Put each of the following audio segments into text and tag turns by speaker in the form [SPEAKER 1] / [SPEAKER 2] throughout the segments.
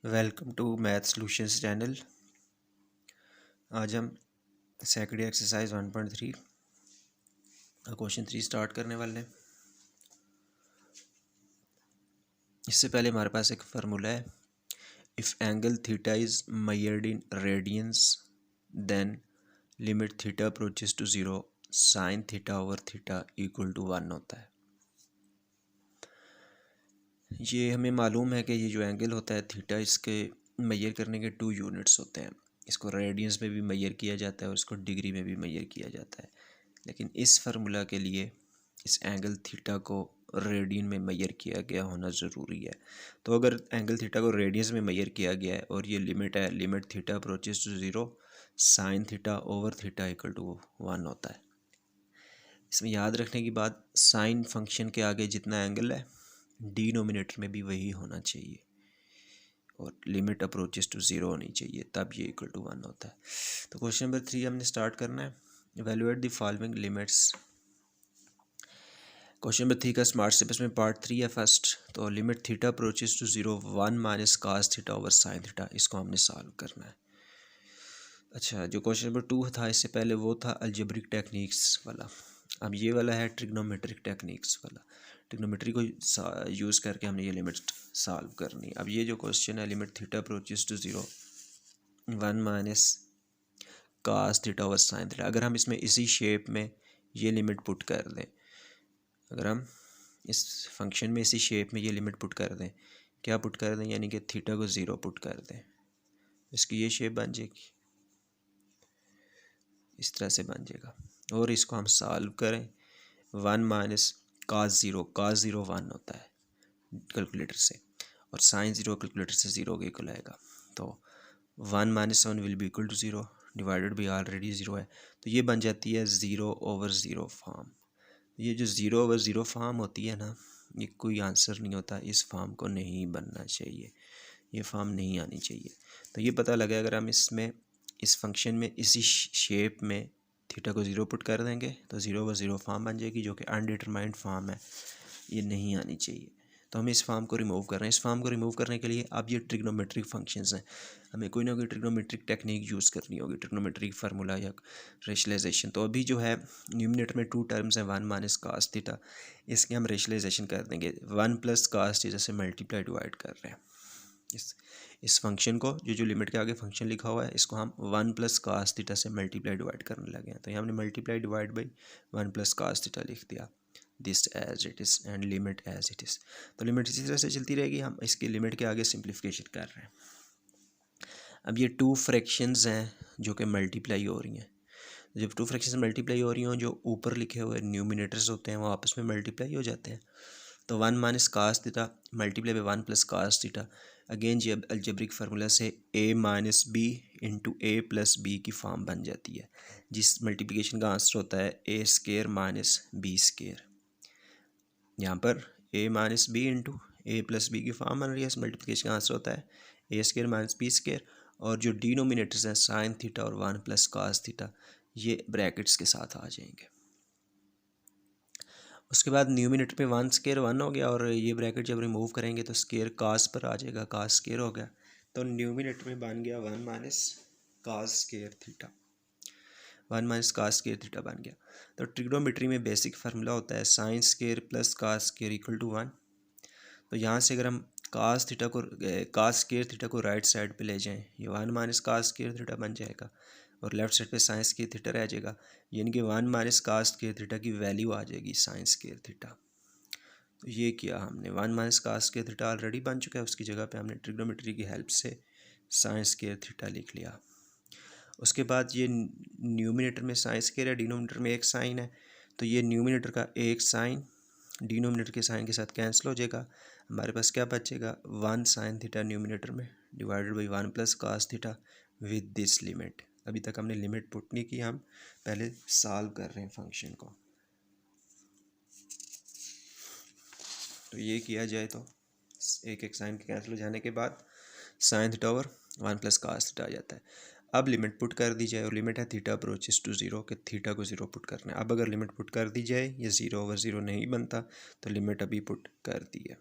[SPEAKER 1] Welcome to math solutions channel. आज हम second exercise 1.3 का क्वेश्चन 3 स्टार्ट करने वाले हैं। इससे पहले हमारे पास एक फार्मूला है, if angle theta is measured in radians then limit theta approaches to zero sine theta over theta equal to 1 होता है। ये हमें मालूम है कि ये जो एंगल होता है थीटा, इसके मेजर करने के 2 यूनिट्स होते हैं। इसको रेडियंस में भी मेजर किया जाता है और इसको डिग्री में भी मेजर किया जाता है, लेकिन इस फार्मूला के लिए इस एंगल थीटा को रेडियन में मेजर किया गया होना ज़रूरी है। तो अगर एंगल थीटा को रेडियंस में मेजर किया गया है और ये लिमिट है, limit theta approaches to zero sine theta over theta equal to 1 होता है। इसमें याद रखने की बात, साइन फंक्शन के आगे जितना एंगल है डिनोमिनेटर में भी वही होना चाहिए और लिमिट अप्रोचेस टू ज़ीरो होनी चाहिए, तब ये इक्वल टू 1 होता है। तो क्वेश्चन नंबर 3 हमने स्टार्ट करना है। Evaluate the following limits. Question number 3 का स्मार्ट स्टेप्स में पार्ट 3 है फर्स्ट। तो limit theta approaches to zero 1 minus cos theta over sine theta, इसको हमने सॉल्व करना है। अच्छा, जो क्वेश्चन नंबर 2 था इससे पहले वो था अलजेब्रिक टेक्निक्स वाला। अब ये वाला है ट्रिग्नोमेट्रिक टेक्निक्स वाला। ट्रिग्नोमेट्री को यूज़ करके हमने ये लिमिट सॉल्व करनी है। अब ये जो क्वेश्चन है, limit theta approaches to zero 1 minus cos theta over sine theta, अगर हम इसमें इसी शेप में ये लिमिट पुट कर दें, अगर हम इस फंक्शन में इसी शेप में ये लिमिट पुट कर दें, क्या पुट कर दें, यानी कि थीटा को ज़ीरो पुट कर दें, इसकी ये शेप बन जाएगी, इस तरह से बन जाएगा। और इसको हम सॉल्व करें, 1 माइनस कास ज़ीरो 1 होता है कैलकुलेटर से, और साइन ज़ीरो कैलकुलेटर से ज़ीरो के इक्वल आएगा। तो 1 minus 1 will be equal to zero, divided by already zero है, तो ये बन जाती है ज़ीरो ओवर ज़ीरो फॉर्म। ये जो ज़ीरो ओवर ज़ीरो फॉर्म होती है ना, ये कोई आंसर नहीं होता, इस फॉर्म को नहीं बनना चाहिए, ये फॉर्म नहीं आनी चाहिए। तो ये पता लगा, अगर हम इसमें इस फंक्शन में इसी शेप में थीटा को ज़ीरो पुट कर देंगे तो ज़ीरो ओवर ज़ीरो फॉर्म बन जाएगी, जो कि अनडिटरमाइंड फॉर्म है, ये नहीं आनी चाहिए। तो हम इस फॉर्म को रिमूव कर रहे हैं। इस फॉर्म को रिमूव करने के लिए अब ये ट्रिग्नोमेट्रिक फंक्शंस हैं, हमें कोई ना कोई ट्रिग्नोमेट्रिक टेक्निक यूज़ करनी होगी, ट्रिग्नोमेट्रिक फार्मूला या रेशलाइजेशन। तो अभी जो है न्यूमिनेटर में 2 टर्म्स हैं, 1 माइनस कास थीटा, इसके हम रेशलाइजेशन कर देंगे। 1 प्लस कास थीटा से मल्टीप्लाई डिवाइड कर रहे हैं इस फंक्शन को, जो लिमिट के आगे फंक्शन लिखा हुआ है, इसको हम 1 प्लस कास थीटा से मल्टीप्लाई डिवाइड करने लगे हैं। तो यहाँ हमने multiply divide by 1 plus cos theta लिख दिया, this as it is and limit as it is. तो लिमिट इसी तरह से चलती रहेगी, हम इसकी लिमिट के आगे सिंप्लीफिकेशन कर रहे हैं। अब ये 2 फ्रैक्शंस हैं जो कि मल्टीप्लाई हो रही हैं। जब 2 फ्रैक्शंस मल्टीप्लाई हो रही हों, जो ऊपर लिखे हुए न्यूमिनेटर्स होते हैं वो आपस में मल्टीप्लाई हो जाते हैं। तो 1 minus cos theta multiply by 1 plus cos theta, again ये अलजेब्रिक फार्मूला से a minus B into A plus B की फॉर्म बन जाती है, जिस मल्टीप्लिकेशन का आंसर होता है A square minus B square. यहाँ पर a minus B into A plus B की फॉर्म बन रही है, इस मल्टीप्लिकेशन का आंसर होता है A square minus B square, और जो डिनोमिनेटर्स हैं साइन थीटा और 1 प्लस कास थीटा, ये ब्रैकेट्स के साथ आ जाएंगे। उसके बाद न्यूमिनेटर पे 1 स्केयर 1 हो गया, और ये ब्रैकेट जब रिमूव करेंगे तो स्केयर कास पर आ जाएगा, कास स्केयर हो गया, तो न्यूमिनेटर में बन गया 1 minus cos square theta, 1 minus cos square theta बन गया। तो ट्रिग्नोमेट्री में बेसिक फार्मूला होता है sine square plus cos square equal to 1। तो यहाँ से अगर हम कास स्केयर थीटा को राइट साइड पे ले जाएं, ये 1 माइनस कास स्केयर थीटा बन जाएगा, और लेफ्ट साइड पे साइन स्केयर थीटा रह जाएगा, यानी कि 1 माइनस कास स्केयर थीटा की वैल्यू आ जाएगी साइन स्केयर थीटा। तो ये किया हमने, 1 minus cos square theta already बन चुका है, उसकी जगह पे हमने ट्रिग्नोमेट्री की हेल्प से साइन स्केयर थीटा लिख लिया। उसके बाद ये न्यूमिनेटर में साइन स्केयर है, डिनोमिनेटर में एक साइन है, तो ये न्यूमिनेटर का एक साइन डिनोमिनेटर के साइन के साथ कैंसिल हो जाएगा, हमारे पास क्या बचेगा 1 साइन थीटा न्यूमिनेटर में divided by 1 plus cos theta with this limit. अभी तक हमने लिमिट पुट नहीं की, हम पहले सॉल्व कर रहे हैं फंक्शन को। तो ये किया जाए तो एक एक साइन के कैंसिल हो जाने के बाद sine theta over 1 plus cos theta आ जाता है। अब लिमिट पुट कर दी जाए, और लिमिट है थीटा अप्रोचेस टू ज़ीरो, के थीटा को ज़ीरो पुट करना है। अब अगर लिमिट पुट कर दी जाए, ये ज़ीरो ओवर ज़ीरो नहीं बनता, तो लिमिट अभी पुट कर दी है।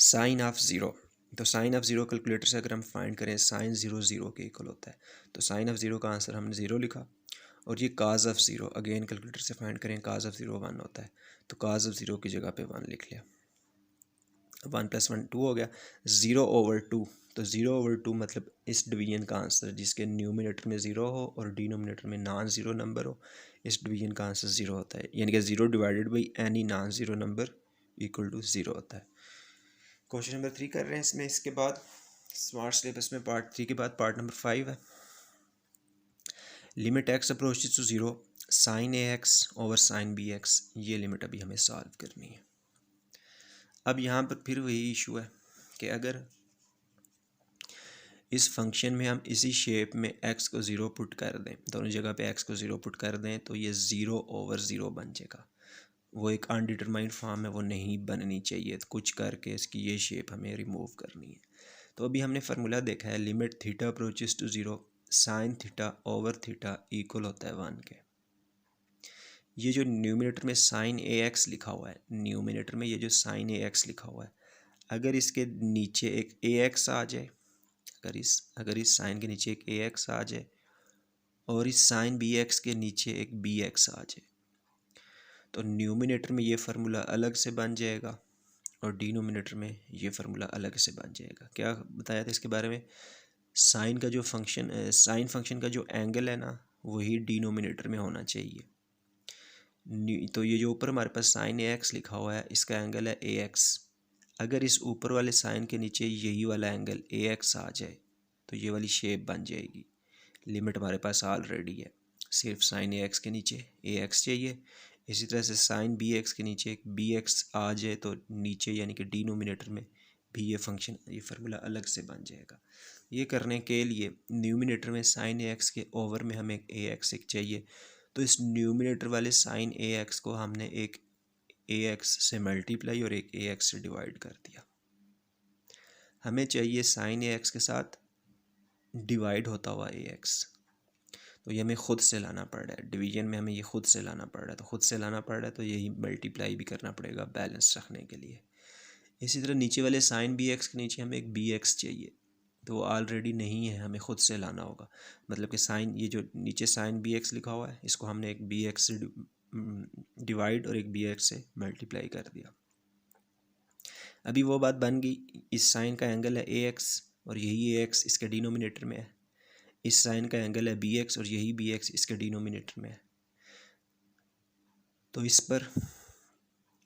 [SPEAKER 1] साइन ऑफ ज़ीरो, तो साइन ऑफ ज़ीरो कैलकुलेटर से अगर हम फाइंड करें साइन ज़ीरो ज़ीरो के इक्वल होता है, तो साइन ऑफ ज़ीरो का आंसर हमने ज़ीरो लिखा। और ये cause of zero again calculator से फाइंड करें, काज ऑफ ज़ीरो वन होता है, तो काज ऑफ ज़ीरो की जगह पे वन लिख लिया। 1 + 1 2 हो गया। 0/2, तो 0/2 मतलब इस डिवीजन का आंसर जिसके न्यूमिनेटर में ज़ीरो हो और डिनोमिनेटर में नॉन ज़ीरो नंबर हो, इस डिवीजन का आंसर ज़ीरो होता है, यानी कि 0 divided by any non zero number equal to zero होता है। क्वेश्चन नंबर 3 कर रहे हैं इसमें। इसके बाद स्मार्ट सिलेबस में पार्ट 3 के बाद पार्ट नंबर 5 है। Limit x approaches to zero sine A X over sine B X, ये लिमिट अभी हमें सॉल्व करनी है। अब यहाँ पर फिर वही इशू है कि अगर इस फंक्शन में हम इसी शेप में x को ज़ीरो पुट कर दें, दोनों जगह पे x को ज़ीरो पुट कर दें, तो ये 0/0 बन जाएगा। वो एक अनडिटरमाइंड फॉर्म है, वो नहीं बननी चाहिए, तो कुछ करके इसकी ये शेप हमें रिमूव करनी है। तो अभी हमने फार्मूला देखा है, limit theta approaches to zero sine theta over theta equal होता है 1 के। ये जो न्यूमिनेटर में साइन ए एक्स लिखा हुआ है, न्यूमिनेटर में ये जो साइन ए एक्स लिखा हुआ है, अगर इसके नीचे एक ए एक्स आ जाए, अगर इस साइन के नीचे एक ए एक्स आ जाए और इस साइन बी एक्स के नीचे एक बी एक्स आ जाए, तो न्यूमिनेटर में ये फार्मूला अलग से बन जाएगा और डिनोमिनेटर में ये फार्मूला अलग से बन जाएगा। क्या बताया था इसके बारे में? साइन फंक्शन का जो एंगल है ना, वही डिनोमिनेटर में होना चाहिए। तो ये जो ऊपर हमारे पास साइन ए एक्स लिखा हुआ है, इसका एंगल है ए एक्स। अगर इस ऊपर वाले साइन के नीचे यही वाला एंगल ए एक्स आ जाए, तो ये वाली शेप बन जाएगी। लिमिट हमारे पास ऑलरेडी है, सिर्फ साइन ए एक्स के नीचे ए एक्स चाहिए। इसी तरह से साइन बी एक्स के नीचे एक बी एक्स आ जाए, तो नीचे यानी कि डिनोमिनेटर में भी ये फार्मूला अलग से बन जाएगा। ये करने के लिए न्यूमिनेटर में साइन ए एक्स के ओवर में हमें ए एक्स एक चाहिए, तो इस न्यूमिनेटर वाले साइन ए एक्स को हमने एक ए एक्स से मल्टीप्लाई और एक ए एक्स से डिवाइड कर दिया। हमें चाहिए साइन ए एक्स के साथ डिवाइड होता हुआ ए एक्स, तो ये हमें खुद से लाना पड़ रहा है। डिवीजन में हमें ये खुद से लाना पड़ रहा है, तो खुद से लाना पड़ रहा है, तो यही मल्टीप्लाई भी करना पड़ेगा बैलेंस रखने के लिए। इसी तरह नीचे वाले साइन बी एक्स के नीचे हमें एक बी एक्स चाहिए, तो वो ऑलरेडी नहीं है, हमें खुद से लाना होगा। मतलब कि साइन, ये जो नीचे साइन बी एक्स लिखा हुआ है, इसको हमने एक बी एक्स से डिवाइड और एक बी एक्स से मल्टीप्लाई कर दिया। अभी वो बात बन गई, इस साइन का एंगल है ए एक्स और यही ए एक्स इसके डिनोमिनेटर में है। इस साइन का एंगल है बी एक्स और यही बी एक्स इसके डिनोमिनेटर में है। तो इस पर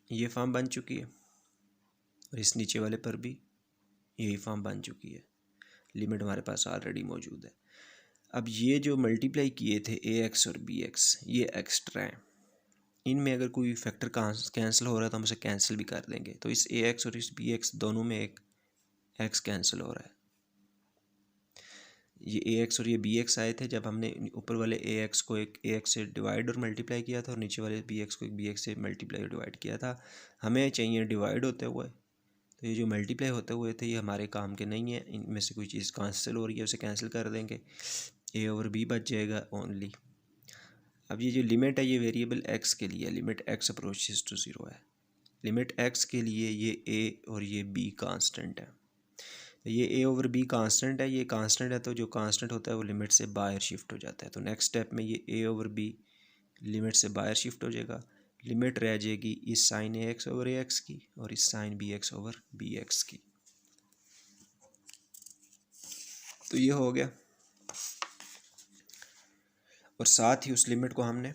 [SPEAKER 1] ये फॉर्म बन चुकी है और इस नीचे वाले पर भी यही फॉर्म बन चुकी है। लिमिट हमारे पास ऑलरेडी मौजूद है। अब ये जो मल्टीप्लाई किए थे ए एक्स और बी एक्स, ये एक्स्ट्रा है। इनमें अगर कोई फैक्टर कैंसिल हो रहा है तो हम उसे कैंसिल भी कर देंगे। तो इस ए एक्स और इस बी एक्स दोनों में एक एक्स कैंसिल हो रहा है। ये ए एक्स और ये बी एक्स आए थे जब हमने ऊपर वाले ए एक्स को एक ए एक्स से डिवाइड और मल्टीप्लाई किया था और नीचे वाले बी एक्स को एक बी एक्स से मल्टीप्लाई और डिवाइड किया था। हमें चाहिए डिवाइड होते हुए, तो ये जो मल्टीप्लाई होते हुए थे ये हमारे काम के नहीं है। इनमें से कोई चीज़ कैंसिल हो रही है, उसे कैंसिल कर देंगे, ए ओवर बी बच जाएगा ओनली। अब ये जो लिमिट है ये वेरिएबल एक्स के लिए, limit x approaches to zero है। लिमिट एक्स के लिए ये ए और ये बी कांस्टेंट है। ये ए ओवर बी कांस्टेंट है, ये कांस्टेंट है, तो जो कांस्टेंट होता है वो लिमिट से बाहर शिफ्ट हो जाता है। तो नेक्स्ट स्टेप में ये ए ओवर बी लिमिट से बाहर शिफ्ट हो जाएगा। लिमिट रह जाएगी इस sine A X over A X की और इस sine B X over B X की। तो ये हो गया, और साथ ही उस लिमिट को हमने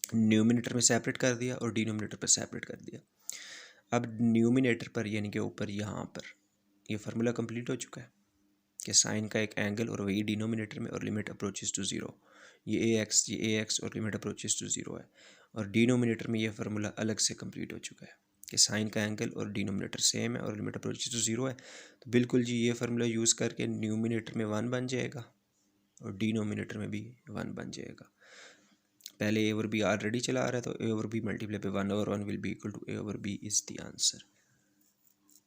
[SPEAKER 1] न्यूमिनेटर में सेपरेट कर दिया और डिनोमिनेटर पर सेपरेट कर दिया। अब न्यूमिनेटर पर यानी कि ऊपर यहाँ पर ये फार्मूला कंप्लीट हो चुका है कि साइन का एक एंगल और वही डिनोमिनेटर में और लिमिट अप्रोचेस टू ज़ीरो। ये ए एक्स और लिमिट अप्रोचेस टू ज़ीरो है, और डिनोमिनेटर में ये फार्मूला अलग से कंप्लीट हो चुका है कि साइन का एंगल और डिनोमिनेटर सेम है और लिमिट अप्रोचेस टू ज़ीरो है। तो बिल्कुल जी ये फार्मूला यूज़ करके न्यूमिनेटर में 1 बन जाएगा और डिनोमिनेटर में भी 1 बन जाएगा। पहले ए ओवर बी ऑलरेडी चला आ रहा है, तो ए ओवर बी मल्टीप्लाई पे 1/1 will be equal to a over b is the answer.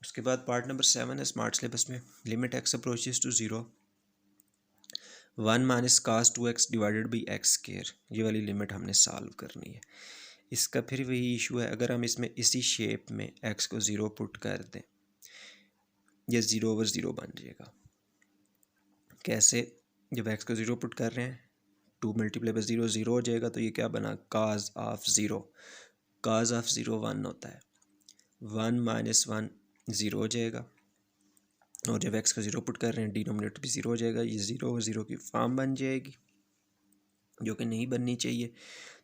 [SPEAKER 1] उसके बाद पार्ट नंबर 7 है स्मार्ट सिलेबस में। Limit x approaches to zero 1 minus cos 2x divided by x square, ये वाली लिमिट हमने सॉल्व करनी है। इसका फिर वही इशू है, अगर हम इसमें इसी शेप में x को ज़ीरो पुट कर दें, ये 0/0 बन जाएगा। कैसे? जब एक्स को 0 पुट कर रहे हैं, 2 मल्टीप्लाई बाई 0 0 हो जाएगा, तो ये क्या बना? Cause of 0। काज ऑफ 0 1 होता है, 1 माइनस 1 0 हो जाएगा। और जब एक्स को 0 पुट कर रहे हैं, डिनोमिनेटर भी 0 हो जाएगा। ये 0/0 की फॉर्म बन जाएगी, जो कि नहीं बननी चाहिए।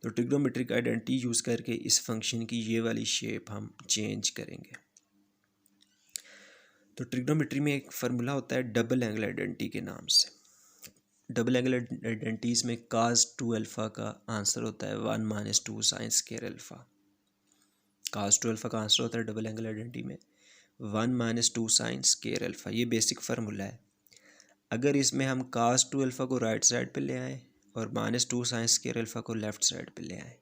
[SPEAKER 1] तो ट्रिग्नोमेट्रिक आइडेंटिटी यूज़ करके इस फंक्शन की ये वाली शेप हम चेंज करेंगे। तो ट्रिग्नोमेट्री में एक फार्मूला होता है डबल एंगल आइडेंटिटी के नाम से। डबल एंगल आइडेंटिटीज में काज 2 अल्फ़ा का आंसर होता है 1 माइनस 2 साइन स्क्वायर अल्फ़ा। काज 2 अल्फ़ा का आंसर होता है डबल एंगल आइडेंटिटी में 1 माइनस 2 साइन स्क्वायर अल्फ़ा। ये बेसिक फार्मूला है। अगर इसमें हम काज 2 अल्फ़ा को राइट साइड पे ले आएँ और माइनस 2 साइन स्क्वायर अल्फ़ा को लेफ़्ट साइड पे ले आएँ,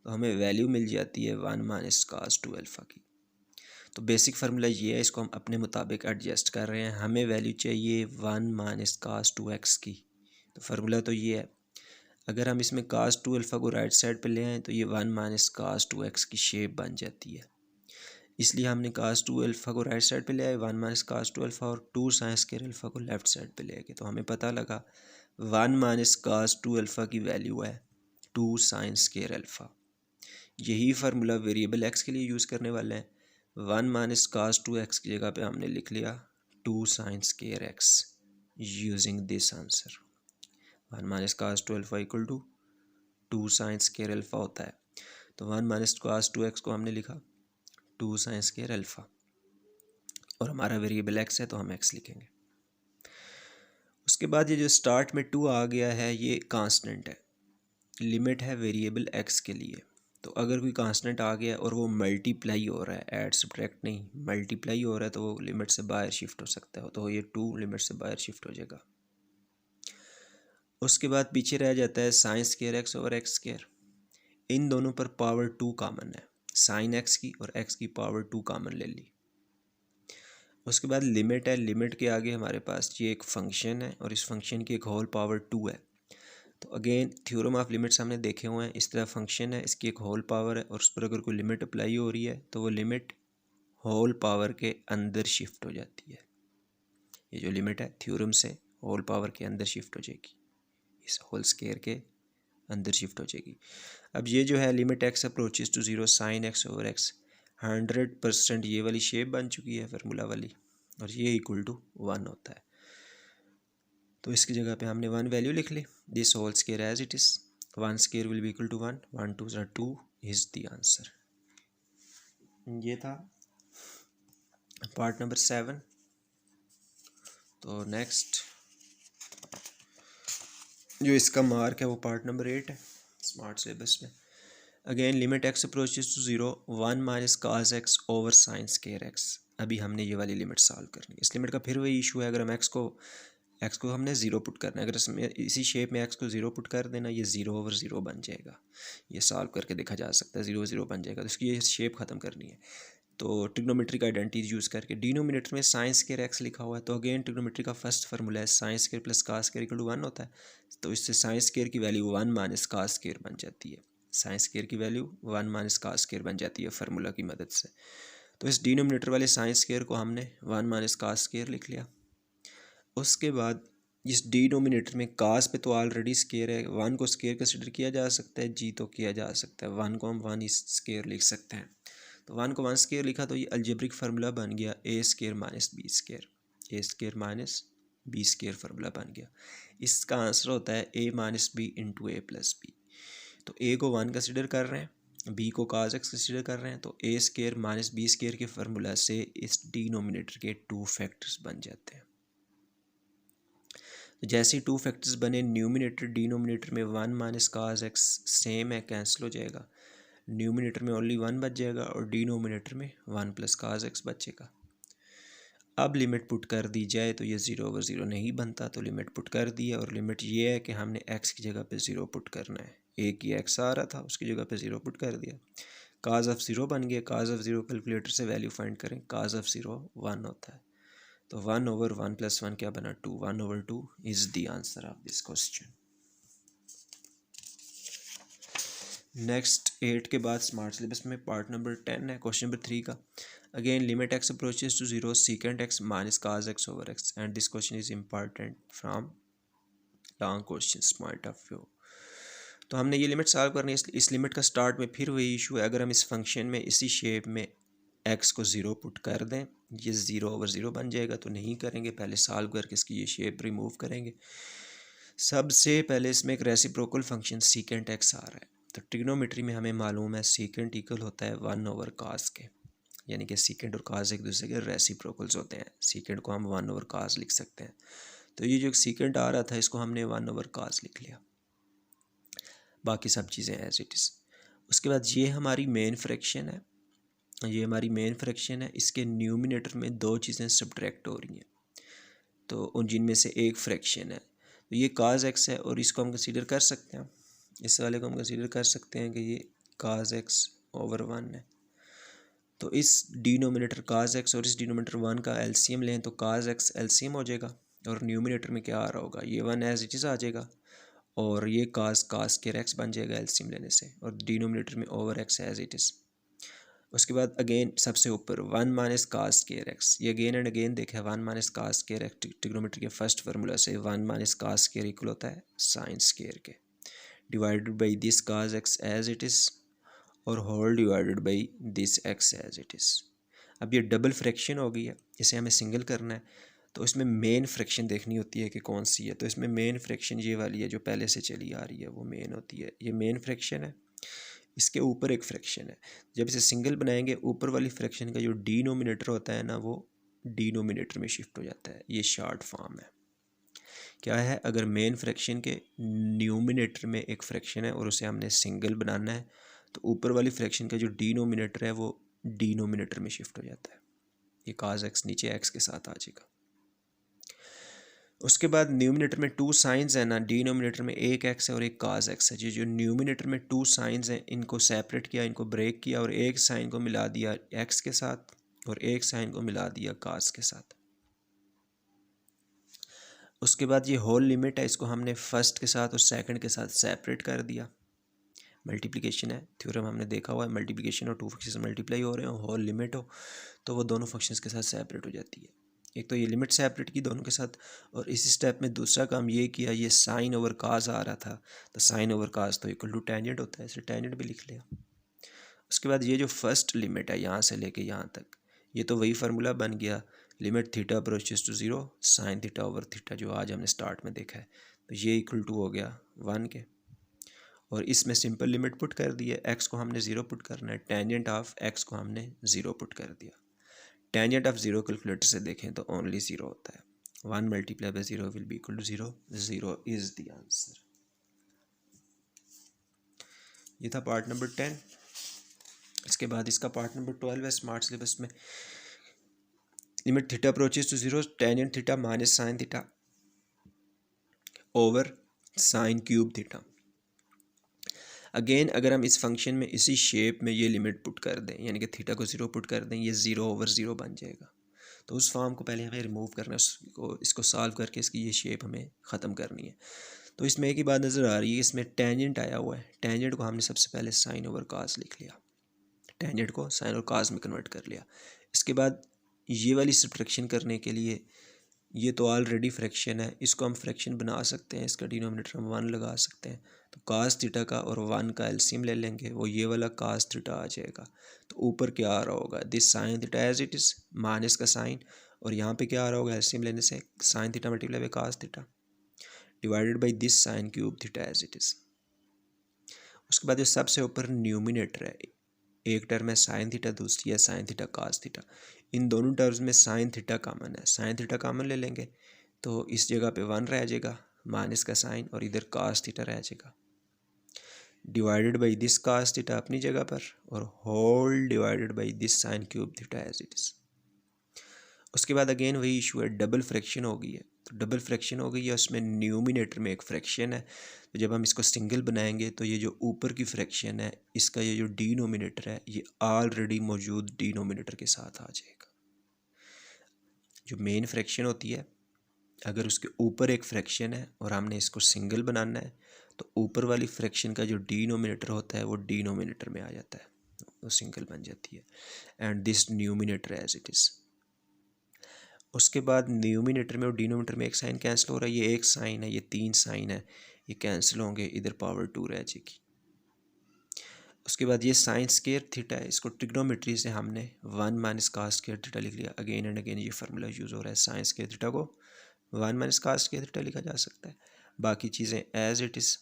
[SPEAKER 1] तो हमें वैल्यू मिल जाती है 1 माइनस काज 2 अल्फ़ा की। तो बेसिक फार्मूला ये है, इसको हम अपने मुताबिक एडजस्ट कर रहे हैं। हमें वैल्यू चाहिए 1 माइनस काज 2x की। तो फार्मूला तो ये है। अगर हम इसमें काज 2 अल्फ़ा को राइट साइड पे ले आएँ तो ये 1 माइनस काज 2x की शेप बन जाती है। इसलिए हमने काज 2 अल्फ़ा को राइट साइड पे ले आए, 1 माइनस काज 2 अल्फ़ा, और 2 साइन स्क्वायर अल्फ़ा को लेफ्ट साइड पे ले आए। तो हमें पता लगा 1 माइनस काज 2 अल्फ़ा की वैल्यू है 2 साइन स्क्वायर अल्फ़ा। यही फार्मूला वेरिएबल एक्स के लिए यूज़ करने वाले हैं। 1 माइनस काज 2x की जगह पे हमने लिख लिया 2 sine square x using this answer. 1 minus cos 2 alpha equal to 2 sine square alpha होता है। तो 1 माइनस काज 2x को हमने लिखा 2 साइन स्क्वायर अल्फ़ा, और हमारा वेरिएबल एक्स है तो हम एक्स लिखेंगे। उसके बाद ये जो स्टार्ट में 2 आ गया है, ये कांस्टेंट है, लिमिट है वेरिएबल एक्स के लिए। तो अगर कोई कांस्टेंट आ गया और वो मल्टीप्लाई हो रहा है, ऐड सब्ट्रैक्ट नहीं, मल्टीप्लाई हो रहा है, तो वो लिमिट से बाहर शिफ्ट हो सकता है। तो ये 2 लिमिट से बाहर शिफ्ट हो जाएगा। उसके बाद पीछे रह जाता है sine square x over x square. इन दोनों पर पावर 2 कॉमन है, साइन एक्स की और एक्स की पावर 2 कॉमन ले ली। उसके बाद लिमिट है, लिमिट के आगे हमारे पास ये एक फंक्शन है और इस फंक्शन की एक होल पावर 2 है। तो अगेन थ्योरम ऑफ लिमिट्स हमने देखे हुए हैं। इस तरह फंक्शन है, इसकी एक होल पावर है, और उस पर अगर कोई लिमिट अप्लाई हो रही है तो वो लिमिट होल पावर के अंदर शिफ्ट हो जाती है। ये जो लिमिट है थ्योरम से होल पावर के अंदर शिफ्ट हो जाएगी, इस होल स्क्वायर के अंदर शिफ्ट हो जाएगी। अब ये जो है limit x approaches to 0 sine x over x 100% ये वाली शेप बन चुकी है फार्मूला वाली, और ये इक्वल टू 1 होता है। तो इसकी जगह पे हमने 1 वैल्यू लिख ली, this whole square as it is, 1 square will be equal to 1, 1 2 2 is the answer. ये था पार्ट नंबर 7। तो नेक्स्ट जो इसका मार्क है वो पार्ट नंबर 8 है स्मार्ट सिलेबस में। Again limit x approaches to 0 1 minus cos x over sine square x. अभी हमने ये वाली लिमिट सॉल्व करनी है। इस लिमिट का फिर वही इशू है, अगर हम एक्स को हमने 0 पुट करना है, अगर इसमें इसी शेप में एक्स को 0 पुट कर देना, ये 0/0 बन जाएगा। ये सॉल्व करके देखा जा सकता है, 0/0 बन जाएगा। तो इसकी ये शेप ख़त्म करनी है। तो ट्रिग्नोमेट्रिक आइडेंटिटी यूज़ करके डिनोमिनेटर में साइन स्क्वायर एक्स लिखा हुआ है, तो अगेन ट्रिग्नोमेट्री का फर्स्ट फार्मूला है sine square plus cos square equal to 1 होता है। तो इससे साइन स्क्वायर की वैल्यू 1 माइनस काज स्क्वायर बन जाती है। साइन स्क्वायर की वैल्यू 1 माइनस काज स्क्वायर बन जाती है फार्मूला की मदद से। तो इस डिनोमिनेटर वाले साइन स्क्वायर को हमने 1 माइनस काज स्क्वायर लिख लिया। उसके बाद इस डिनोमिनेटर में काज पे तो ऑलरेडी स्क्वायर है, 1 को स्क्वायर कंसिडर किया जा सकता है, जी तो किया जा सकता है, 1 को हम 1 इस स्क्वायर लिख सकते हैं। तो 1 को 1 स्क्वायर लिखा तो ये अलजेब्रिक फार्मूला बन गया A square minus B square, A square minus B square formula बन गया। इसका आंसर होता है ए माइनस बी इंटू ए प्लस बी। तो ए को 1 कंसिडर कर रहे हैं, बी को काज एक्स कंसिडर कर रहे हैं, तो ए स्क्वायर माइनस बी स्क्वायर के फार्मूला से इस डिनोमिनेटर के 2 फैक्टर्स बन जाते हैं। तो जैसे ही 2 फैक्टर्स बने, न्यूमिनेटर डिनोमिनेटर में 1 माइनस काज एक्स सेम है, कैंसिल हो जाएगा, न्यूमिनेटर में ओनली 1 बच जाएगा और डिनोमिनेटर में 1 प्लस काज एक्स बचेगा। अब लिमिट पुट कर दी जाए तो ये 0/0 नहीं बनता, तो लिमिट पुट कर दी है, और लिमिट ये है कि हमने एक्स की जगह पे 0 पुट करना है। एक ही एक्स आ रहा था, उसकी जगह पे 0 पुट कर दिया, काज ऑफ 0 बन गया। काज ऑफ 0 कैलकुलेटर से वैल्यू फाइंड करें, काज ऑफ 0 1 होता है। तो 1/1 + 1 क्या बना 2, 1/2 is the answer of this question. Next 8 के बाद स्मार्ट सिलेबस में पार्ट नंबर 10 है, क्वेश्चन नंबर 3 का। Again, limit x approaches to 0, secant x minus cos x over x, and this question is important from long questions point of view. तो हमने ये limit solve करनी है, इस limit का स्टार्ट में फिर वही इशू है, अगर हम इस फंक्शन में इसी शेप में x को 0 पुट कर दें, ये 0/0 बन जाएगा, तो नहीं करेंगे, पहले सॉल्व करके इसकी ये शेप रिमूव करेंगे। सबसे पहले इसमें एक रेसिप्रोकल फंक्शन सीकेंट एक्स आ रहा है, तो ट्रिग्नोमेट्री में हमें मालूम है सीकेंट इक्वल होता है 1/cos के, यानी कि सीकेंट और काज एक दूसरे के रेसिप्रोकल्स होते हैं। सीकेंट को हम 1/cos लिख सकते हैं, तो ये जो सीकेंट आ रहा था इसको हमने 1/cos लिख लिया, बाकी सब चीज़ें एज इट इज़। उसके बाद ये हमारी मेन फ्रैक्शन है, ये हमारी मेन फ्रैक्शन है, इसके न्यूमिनेटर में दो चीज़ें सब्ट्रैक्ट हो रही हैं, तो उन जिनमें से एक फ्रैक्शन है, तो ये काज एक्स है और इसको हम कंसीडर कर सकते हैं, इस वाले को हम कंसीडर कर सकते हैं कि ये काज एक्स ओवर 1 है। तो इस डिनोमिनेटर काज एक्स और इस डिनोमिनेटर 1 का एलसीएम लें तो काज एक्स एलसीएम हो जाएगा, और न्यूमिनेटर में क्या आ रहा होगा, ये 1 एज इट इज़ आ जाएगा, और ये काज के एक्स बन जाएगा एलसीएम लेने से, और डिनोमिनेटर में over x as it is. उसके बाद अगेन सबसे ऊपर 1 माइनस काज स्केयर एक्स, ये अगेन एंड अगेन देखा है, 1 minus cos square x trigonometry के फर्स्ट फार्मूला से 1 माइनस काज स्केयर इक्वल होता है साइन स्केयर के, divided by this cos x as it is और whole divided by this x as it is. अब ये डबल फ्रैक्शन हो गई है, इसे हमें सिंगल करना है, तो इसमें मेन फ्रैक्शन देखनी होती है कि कौन सी है, तो इसमें मेन फ्रैक्शन ये वाली है जो पहले से चली आ रही है, वो मेन होती है, ये मेन फ्रैक्शन है, इसके ऊपर एक फ्रैक्शन है। जब इसे सिंगल बनाएंगे ऊपर वाली फ्रैक्शन का जो डिनोमिनेटर होता है ना, वो डिनोमिनेटर में शिफ्ट हो जाता है, ये शॉर्ट फॉर्म है। क्या है, अगर मेन फ्रैक्शन के न्यूमिनेटर में एक फ्रैक्शन है और उसे हमने सिंगल बनाना है, तो ऊपर वाली फ्रैक्शन का जो डिनोमिनेटर है वो डिनोमिनेटर में शिफ्ट हो जाता है, ये काज एक्स नीचे एक्स के साथ आ जाएगा। उसके बाद न्यूमिनेटर में 2 साइंस है ना, डिनोमिनेटर में एक एक्स है और एक काज एक्स है, ये जो न्यूमिनेटर में 2 साइंस हैं इनको सेपरेट किया, इनको ब्रेक किया और एक साइन को मिला दिया एक्स के साथ और एक साइन को मिला दिया काज के साथ। उसके बाद ये होल लिमिट है, इसको हमने फर्स्ट के साथ और सेकंड के साथ सेपरेट कर दिया, मल्टीप्लिकेशन है, थ्योरम हमने देखा हुआ है, मल्टीप्लिकेशन और 2 फंक्शंस मल्टीप्लाई हो रहे हो, होल लिमिट हो तो वो दोनों फंक्शंस के साथ सेपरेट हो जाती है। एक तो ये लिमिट सेपरेट की दोनों के साथ, और इस स्टेप में दूसरा काम ये किया, ये साइन ओवर काज आ रहा था, तो साइन ओवर काज तो इक्वल टू टेंजेंट होता है, इसे टेंजेंट भी लिख लिया। उसके बाद ये जो फर्स्ट लिमिट है यहाँ से लेके यहाँ तक, ये तो वही फार्मूला बन गया, limit theta approaches to 0 sine theta over theta, जो आज हमने स्टार्ट में देखा है, तो ये इक्वल टू हो गया 1 के, और इसमें सिंपल लिमिट पुट कर दी है, एक्स को हमने 0 पुट करना है, टेंजेंट ऑफ एक्स को हमने 0 पुट कर दिया। टेंजेंट ऑफ 0 कैलकुलेटर से देखें तो ओनली 0 होता है, 1 multiply by 0 will be equal to 0, 0 is the answer. ये था पार्ट नंबर 10। इसके बाद इसका पार्ट नंबर 12 है स्मार्ट सिलेबस में, limit theta approaches to 0 tangent theta minus sine theta over sine cube theta. Again अगर हम इस फंक्शन में इसी शेप में ये लिमिट पुट कर दें, यानी कि थीटा को 0 पुट कर दें, ये 0/0 बन जाएगा, तो उस फॉर्म को पहले हमें रिमूव करना है, इसको सॉल्व करके इसकी ये शेप हमें ख़त्म करनी है। तो इसमें एक ही बात नज़र आ रही है, इसमें टेंजेंट आया हुआ है, टेंजेंट को हमने सबसे पहले साइन ओवर काज लिख लिया, टेंजेंट को साइन और काज में कन्वर्ट कर लिया। इसके बाद ये वाली सब्ट्रैक्शन करने के लिए, ये तो ऑलरेडी फ्रैक्शन है, इसको हम फ्रैक्शन बना सकते हैं, इसका डिनोमिनेटर हम 1 लगा सकते हैं, तो काज थीटा का और 1 का एलसीएम ले लेंगे, वो ये वाला काज थीटा आ जाएगा, तो ऊपर क्या आ रहा होगा, this sine theta as it is minus का साइन, और यहाँ पे क्या आ रहा होगा एलसीएम लेने से, sine theta multiply by cos theta divided by this sine cube theta as it is. उसके बाद जो सबसे ऊपर न्यूमिनेटर है, एक टर्म है साइन थीटा, दूसरी है साइन थीटा काज थीटा, इन दोनों टर्म्स में साइन थीटा कॉमन है, साइन थीटा कॉमन ले लेंगे तो इस जगह पे 1 रह जाएगा माइनस का साइन, और इधर काज थीटा रह जाएगा, divided by this cos theta अपनी जगह पर, और whole divided by this sine cube theta as it is. उसके बाद अगेन वही इशू है, डबल फ्रैक्शन हो गई है, तो डबल फ्रैक्शन हो गई है, उसमें न्यूमिनेटर में एक फ्रैक्शन है, तो जब हम इसको सिंगल बनाएंगे तो ये जो ऊपर की फ्रैक्शन है, इसका ये जो डिनोमिनेटर है, ये ऑलरेडी मौजूद डिनोमिनेटर के साथ आ जाएगा। जो मेन फ्रैक्शन होती है, अगर उसके ऊपर एक फ्रैक्शन है और हमने इसको सिंगल बनाना है, तो ऊपर वाली फ्रैक्शन का जो डिनोमिनेटर होता है वो डिनोमिनेटर में आ जाता है, वो सिंगल बन जाती है। And this numerator as it is. उसके बाद न्यूमिनेटर में और डिनोमिनेटर में एक साइन कैंसिल हो रहा है, ये एक साइन है, ये 3 साइन है, ये कैंसिल होंगे, इधर पावर 2 रह जाएगी। उसके बाद ये साइन स्केयर थीटा है, इसको ट्रिग्नोमेट्री से हमने 1 माइनस कास स्केयर थीटा लिख लिया। अगेन एंड अगेन ये फार्मूला यूज़ हो रहा है, साइन स्केयर थीटा को 1 माइनस कास स्केयर थीटा लिखा जा सकता है। बाकी चीज़ें as it is.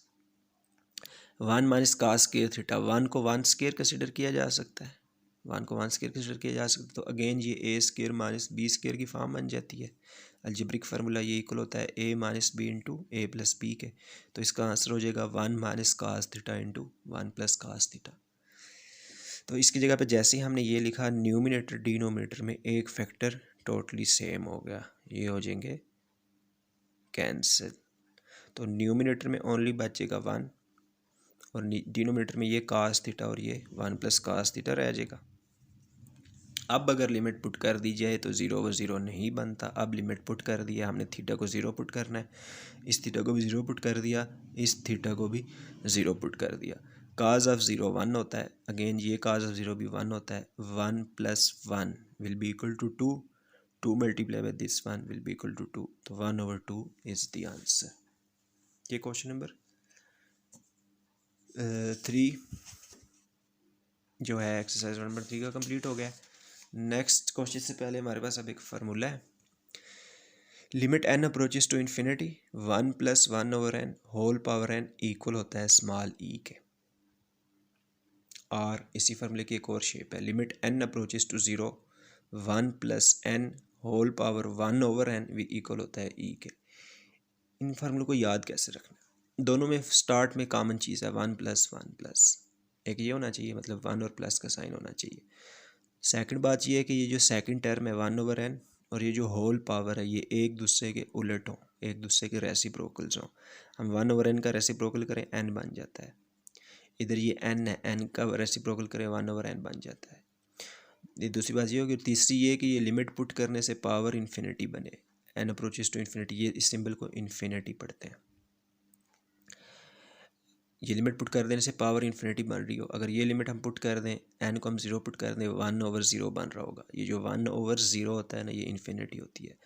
[SPEAKER 1] 1 minus cos square theta, 1 को 1 स्केयर कंसिडर किया जा सकता है, 1 को 1 स्केयर कंसिडर किया जा सकता है, तो अगेन ये a square minus B square की फॉर्म बन जाती है। अलजेब्रिक फार्मूला ये इक्वल होता है ए माइनस बी इंटू ए प्लस बी के, तो इसका आंसर हो जाएगा 1 minus cos theta into 1 plus cos theta. तो इसकी जगह पे जैसे ही हमने ये लिखा, न्यूमिनेटर डिनोमिनेटर में एक फैक्टर टोटली सेम हो गया, ये हो जाएंगे कैंसिल। तो न्यूमिनेटर में ओनली बचेगा 1 और डिनोमिनेटर में ये कास थीटा और ये 1 प्लस कास थीटा रह जाएगा। अब अगर लिमिट पुट कर दी जाए तो 0 व 0 नहीं बनता। अब लिमिट पुट कर दिया हमने, थीटा को 0 पुट करना है, इस थीटा को भी 0 पुट कर दिया, इस थीटा को भी 0 पुट कर दिया। काज ऑफ 0 1 होता है, अगेन ये काज ऑफ 0 भी 1 होता है। 1 plus 1 will be equal to 2, 2 multiply by this 1 will be equal to 2, तो 1/2 इज़ द आंसर। ये क्वेश्चन नंबर 3 जो है एक्सरसाइज नंबर 3 का कंप्लीट हो गया। नेक्स्ट क्वेश्चन से पहले हमारे पास अब एक फार्मूला है, limit n approaches to infinity 1 plus 1/n whole power n equal होता है स्मॉल e के। और इसी फार्मूले की एक और शेप है, limit n approaches to 0 1 plus n whole power 1/n भी इक्वल होता है e के। इन फार्मूलों को याद कैसे रखना है? दोनों में स्टार्ट में कॉमन चीज़ है 1 प्लस 1 प्लस, एक ये होना चाहिए, मतलब 1 और प्लस का साइन होना चाहिए। सेकंड बात ये है कि ये जो सेकंड टर्म है 1/n और ये जो होल पावर है ये एक दूसरे के उलट हों, एक दूसरे के रेसिप्रोकल्स हों। हम 1/n का रेसिप्रोकल करें n बन जाता है, इधर ये n है, n का रेसिप्रोकल करें 1/n बन जाता है। ये दूसरी बात ये होगी। तीसरी ये कि ये लिमिट पुट करने से पावर इन्फिनिटी बने, n अप्रोचेस टू इन्फिनिटी, ये इस सिंबल को इन्फिनिटी पढ़ते हैं। ये लिमिट पुट कर देने से पावर इन्फिनिटी बन रही हो, अगर ये लिमिट हम पुट कर दें, एन को हम 0 पुट कर दें, 1/0 बन रहा होगा। ये जो 1/0 होता है ना, ये इन्फिनिटी होती है।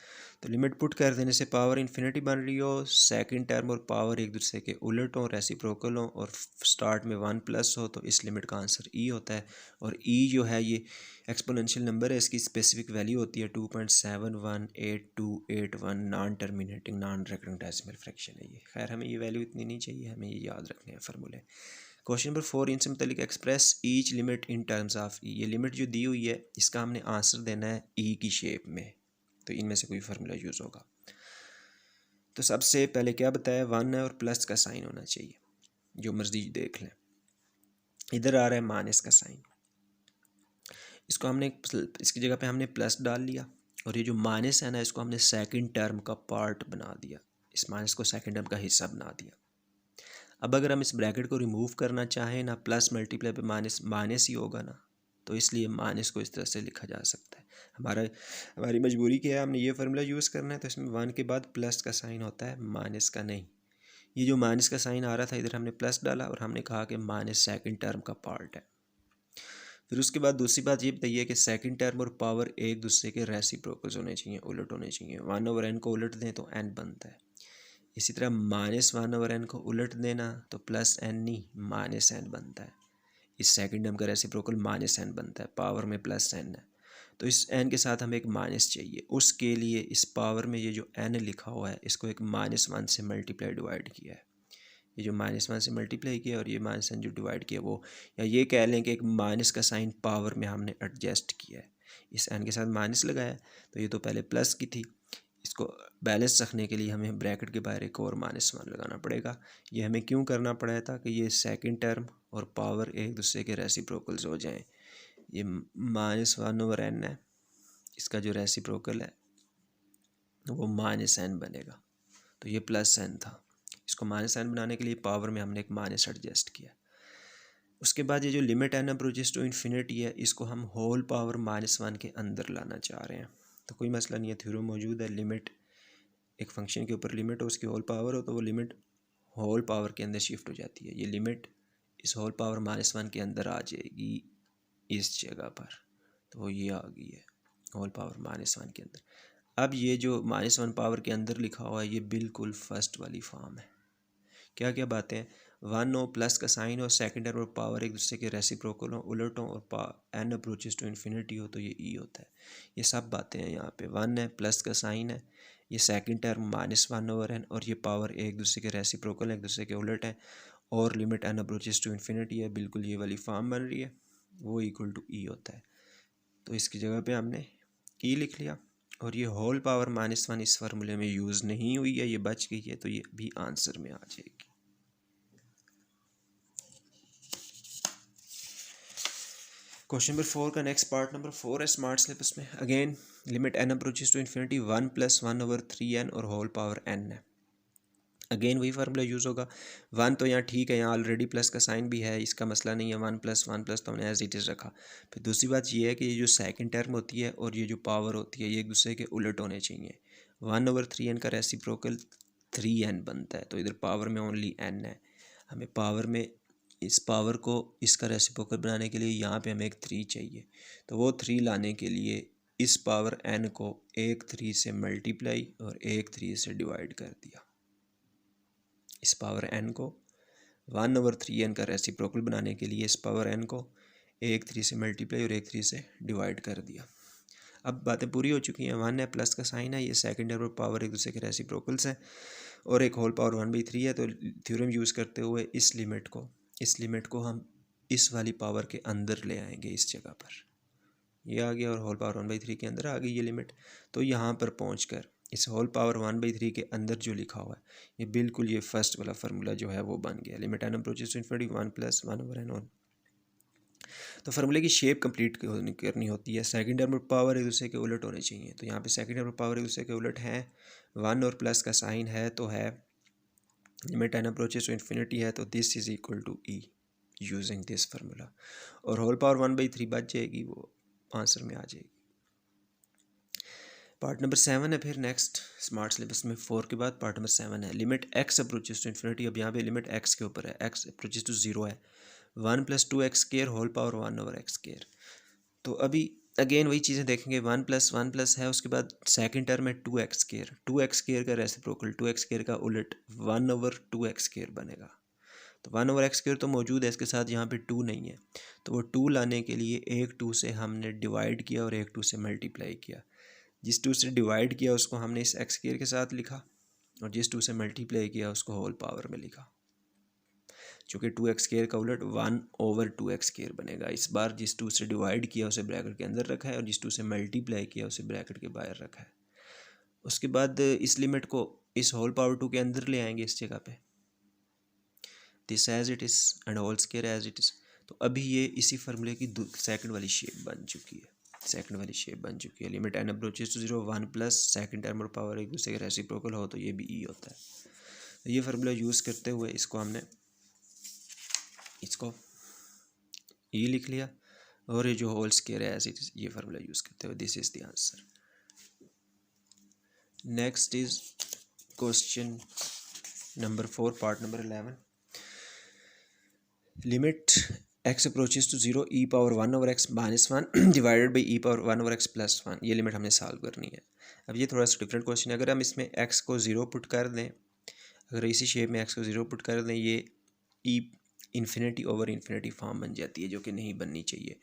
[SPEAKER 1] तो लिमिट पुट कर देने से पावर इन्फिनिटी बन रही हो, सेकंड टर्म और पावर एक दूसरे के उलट हों, रेसिप्रोकल हों और स्टार्ट में 1 प्लस हो, तो इस लिमिट का आंसर ई होता है। और ई जो है ये एक्सपोनेंशियल नंबर है, इसकी स्पेसिफिक वैल्यू होती है 2.71828 non terminating non recurring decimal fraction है ये। खैर हमें ये वैल्यू इतनी नहीं चाहिए, हमें ये याद रखने हैं फार्मूले। क्वेश्चन नंबर 4, इनसे मुतालिक express each limit in terms of E. ये लिमिट जो दी हुई है इसका हमने आंसर देना है ई की शेप में, तो इनमें से कोई फार्मूला यूज़ होगा। तो सबसे पहले क्या बताया, 1 है और प्लस का साइन होना चाहिए, जो मर्जी देख लें। इधर आ रहा है माइनस का साइन, इसको हमने इसकी जगह पे हमने प्लस डाल लिया, और ये जो माइनस है ना इसको हमने सेकंड टर्म का पार्ट बना दिया, इस माइनस को सेकंड टर्म का हिस्सा बना दिया। अब अगर हम इस ब्रैकेट को रिमूव करना चाहें ना, प्लस मल्टीप्लाई पे माइनस माइनस ही होगा ना, तो इसलिए माइनस को इस तरह से लिखा जा सकता है। हमारी मजबूरी क्या है, हमने ये फार्मूला यूज़ करना है, तो इसमें 1 के बाद प्लस का साइन होता है, माइनस का नहीं। ये जो माइनस का साइन आ रहा था इधर हमने प्लस डाला और हमने कहा कि माइनस सेकंड टर्म का पार्ट है। फिर उसके बाद दूसरी बात ये बताइए कि सेकंड टर्म और पावर एक दूसरे के रेसिप्रोकल्स होने चाहिए, उलट होने चाहिए। 1/n को उलट दें तो n बनता है, इसी तरह -1/n को उलट देना तो प्लस n नहीं माइनस n बनता है। इस सेकंड टर्म का रेसिप्रोकल -n बनता है, पावर में प्लस n है, तो इस n के साथ हमें एक माइनस चाहिए। उसके लिए इस पावर में ये जो n लिखा हुआ है इसको एक -1 से मल्टीप्लाई डिवाइड किया है, ये जो -1 से मल्टीप्लाई किया और ये -n जो डिवाइड किया वो, या ये कह लें कि एक माइनस का साइन पावर में हमने एडजस्ट किया है, इस n के साथ माइनस लगाया, तो ये तो पहले प्लस की थी, इसको बैलेंस रखने के लिए हमें ब्रैकेट के बाहर एक और -1 लगाना पड़ेगा। ये हमें क्यों करना पड़ा था कि ये सेकंड टर्म और पावर एक दूसरे के रेसिप्रोकल्स हो जाएं। ये -1/n है, इसका जो रेसिप्रोकल है वो -n बनेगा, तो ये +n था, इसको -n बनाने के लिए पावर में हमने एक माइनस एडजस्ट किया। उसके बाद ये जो limit n approaches to infinity है इसको हम होल पावर -1 के अंदर लाना चाह रहे हैं, तो कोई मसला नहीं है, थ्योरम मौजूद है। लिमिट एक फंक्शन के ऊपर लिमिट हो, उसकी होल पावर हो, तो वो लिमिट होल पावर के अंदर शिफ्ट हो जाती है। ये लिमिट इस होल पावर -1 के अंदर आ जाएगी, इस जगह पर, तो वो ये आ गई है होल पावर -1 के अंदर। अब ये जो -1 पावर के अंदर लिखा हुआ है ये बिल्कुल फर्स्ट वाली फॉर्म है। क्या क्या बातें हैं, 1 हो, प्लस का साइन हो, सेकेंड टर्म और पावर एक दूसरे के रेसिप्रोकल हो, उलट हो, और n अप्रोचेस टू इन्फिनिटी हो तो ये e होता है। ये सब बातें हैं यहाँ पे। 1 है, प्लस का साइन है, ये सेकेंड टर्म -1/n, और ये पावर एक दूसरे के रेसिप्रोकल एक दूसरे के उलट है, और limit n approaches to infinity है, बिल्कुल ये वाली फॉर्म बन रही है, वो इक्वल टू e होता है। तो इसकी जगह पे हमने e लिख लिया, और ये होल पावर -1 इस फार्मूले में यूज़ नहीं हुई है, ये बच गई है, तो ये भी आंसर में आ जाएगी। क्वेश्चन नंबर 4 का नेक्स्ट पार्ट नंबर 4 है स्मार्ट सिलेबस में। Again limit n approaches to infinity 1 + 1/3n और होल पावर n है। अगेन वही फार्मूला यूज़ होगा। 1 तो यहाँ ठीक है, यहाँ ऑलरेडी प्लस का साइन भी है, इसका मसला नहीं है। 1 + 1 + तो हमने एज इट इज़ रखा। फिर दूसरी बात ये है कि ये जो सेकंड टर्म होती है और ये जो पावर होती है ये एक दूसरे के उलट होने चाहिए। 1/3n का रेसिप्रोकल 3n बनता है, तो इधर पावर में ओनली n है। हमें पावर में इस पावर को इसका रेसिप्रोकल बनाने के लिए यहाँ पे हमें एक 3 चाहिए, तो वो 3 लाने के लिए इस पावर n को एक 3 से मल्टीप्लाई और एक 3 से डिवाइड कर दिया। इस पावर n को 1/3n का रेसिप्रोकल बनाने के लिए इस पावर n को एक 3 से मल्टीप्लाई और एक 3 से डिवाइड कर दिया। अब बातें पूरी हो चुकी हैं। 1 है, प्लस का साइन है, ये सेकेंड टर्म और पावर एक दूसरे के रेसिप्रोकल्स है, और एक होल पावर 1/3 है। तो थ्योरम यूज़ करते हुए इस लिमिट को हम इस वाली पावर के अंदर ले आएंगे। इस जगह पर ये आ गया और होल पावर 1/3 के अंदर आ गई ये लिमिट। तो यहाँ पर पहुँचकर इस होल पावर 1/3 के अंदर जो लिखा हुआ है ये बिल्कुल ये फर्स्ट वाला फार्मूला जो है वो बन गया। Limit n approaches to infinity 1 + 1/n। तो फार्मूले की शेप कंप्लीट करनी होती है। सेकंड टर्म और पावर एक दूसरे के उलट होने चाहिए, तो यहाँ पे सेकंड टर्म और पावर एक दूसरे के उलट हैं। 1 और प्लस का साइन है तो है, limit n approaches to infinity है, तो this is equal to e using this formula, और होल पावर 1/3 बच जाएगी, वो आंसर में आ जाएगी। पार्ट नंबर 7 है फिर नेक्स्ट स्मार्ट सिलेबस में। 4 के बाद पार्ट नंबर 7 है limit x approaches to infinity. अब यहाँ पे लिमिट x के ऊपर है, x अप्रोचेस टू 0 है। 1 + 2x² होल पावर 1/x²। तो अभी अगेन वही चीज़ें देखेंगे। 1 + 1 है, उसके बाद सेकंड टर्म है 2x²। 2x² का रेसिप्रोकल 2x² का उलट 1/2x² बनेगा। तो 1/x² तो मौजूद है, इसके साथ यहाँ पे 2 नहीं है, तो वो 2 लाने के लिए एक 2 से हमने डिवाइड किया और एक 2 से मल्टीप्लाई किया। जिस 2 से डिवाइड किया उसको हमने इस x² के साथ लिखा, और जिस 2 से मल्टीप्लाई किया उसको होल पावर में लिखा। चूँकि 2x² का उलट 1/2x² बनेगा। इस बार जिस 2 से डिवाइड किया उसे ब्रैकेट के अंदर रखा है, और जिस 2 से मल्टीप्लाई किया उसे ब्रैकेट के बाहर रखा है। उसके बाद इस लिमिट को इस होल पावर 2 के अंदर ले आएंगे इस जगह पे, this as it is and whole square as it is. तो अभी ये इसी फार्मूले की सेकंड वाली शेप बन चुकी है। Limit n approaches to 0 1 + second term और पावर एक दूसरे के रेसिप्रोकल हो तो ये भी e होता है। तो ये फार्मूला यूज़ करते हुए इसको e लिख लिया, और ये जो होल स्क्वायर है एज इट इज़, ये फार्मूला यूज़ करते हुए this is the answer. Next is question number 4 part number 11। Limit x approaches to 0 e power 1/x - 1 divided by e power 1/x + 1। ये लिमिट हमने सॉल्व करनी है। अब ये थोड़ा सा डिफरेंट क्वेश्चन है। अगर हम इसमें x को 0 पुट कर दें, अगर इसी शेप में x को 0 पुट कर दें, ये e ∞/∞ फॉर्म बन जाती है, जो कि नहीं बननी चाहिए।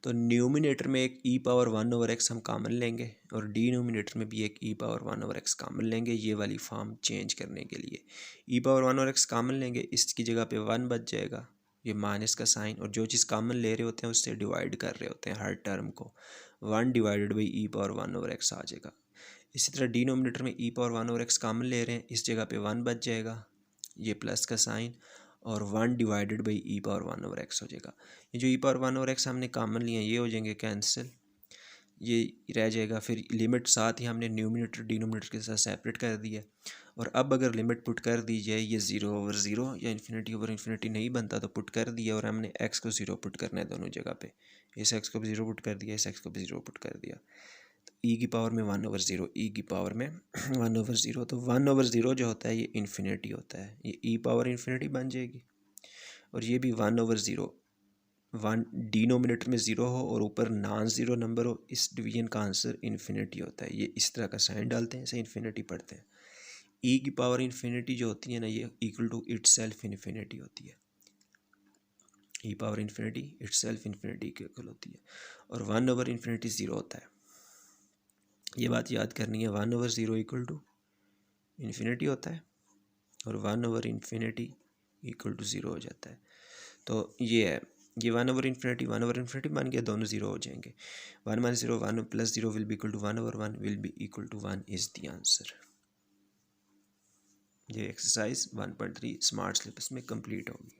[SPEAKER 1] तो न्यूमिनेटर में एक e पावर 1/x हम कॉमन लेंगे, और डिनोमिनेटर में भी एक e पावर 1/x कॉमन लेंगे, ये वाली फॉर्म चेंज करने के लिए। e पावर 1/x कॉमन लेंगे, इसकी जगह पे 1 बच जाएगा, ये माइनस का साइन, और जो चीज़ कॉमन ले रहे होते हैं उससे डिवाइड कर रहे होते हैं हर टर्म को। 1 divided by e power 1/x आ जाएगा। इसी तरह डिनोमिनेटर में e पावर 1/x कॉमन ले रहे हैं, इस जगह पे 1 बच जाएगा, ये प्लस का साइन, और 1 divided by e power 1/x हो जाएगा। ये जो e पावर 1/x हमने कॉमन लिए हैं ये हो जाएंगे कैंसिल, ये रह जाएगा। फिर लिमिट साथ ही हमने न्यूमिनेटर डिनोमिनेटर के साथ सेपरेट कर दिया, और अब अगर लिमिट पुट कर दी जाए, ये 0/0 या ∞/∞ नहीं बनता, तो पुट कर दिया, और हमने x को 0 पुट करना है दोनों जगह पे। इस x को भी 0 पुट कर दिया, इस x को भी 0 पुट कर दिया, तो e की पावर में 1/0, e की पावर में 1/0। तो 1/0 जो होता है ये इन्फिनिटी होता है, ये e पावर इन्फिनिटी बन जाएगी, और ये भी 1/0 वन डिनोमिनेटर में ज़ीरो हो और ऊपर नॉन ज़ीरो नंबर हो, इस डिवीजन का आंसर इन्फिनिटी होता है। ये इस तरह का साइन डालते हैं, इसे इन्फिनिटी पढ़ते हैं। ई की पावर इन्फिनिटी जो होती है ना, ये equal to itself infinity होती है। E power infinity itself infinity के इक्वल होती है। और 1/इन्फिनिटी ज़ीरो होता है। ये बात याद करनी है, 1/0 इक्वल टू इन्फिनिटी होता है और 1/इन्फिनिटी इक्वल टू ज़ीरो हो जाता है। तो ये है, ये 1/इन्फिनिटी मान गया, दोनों ज़ीरो हो जाएंगे। 1 - 0 1 + 0 will be equal to 1/1 will be equal to 1 is the answer. ये एक्सरसाइज 1.3 स्मार्ट सिलेबस में कंप्लीट होगी।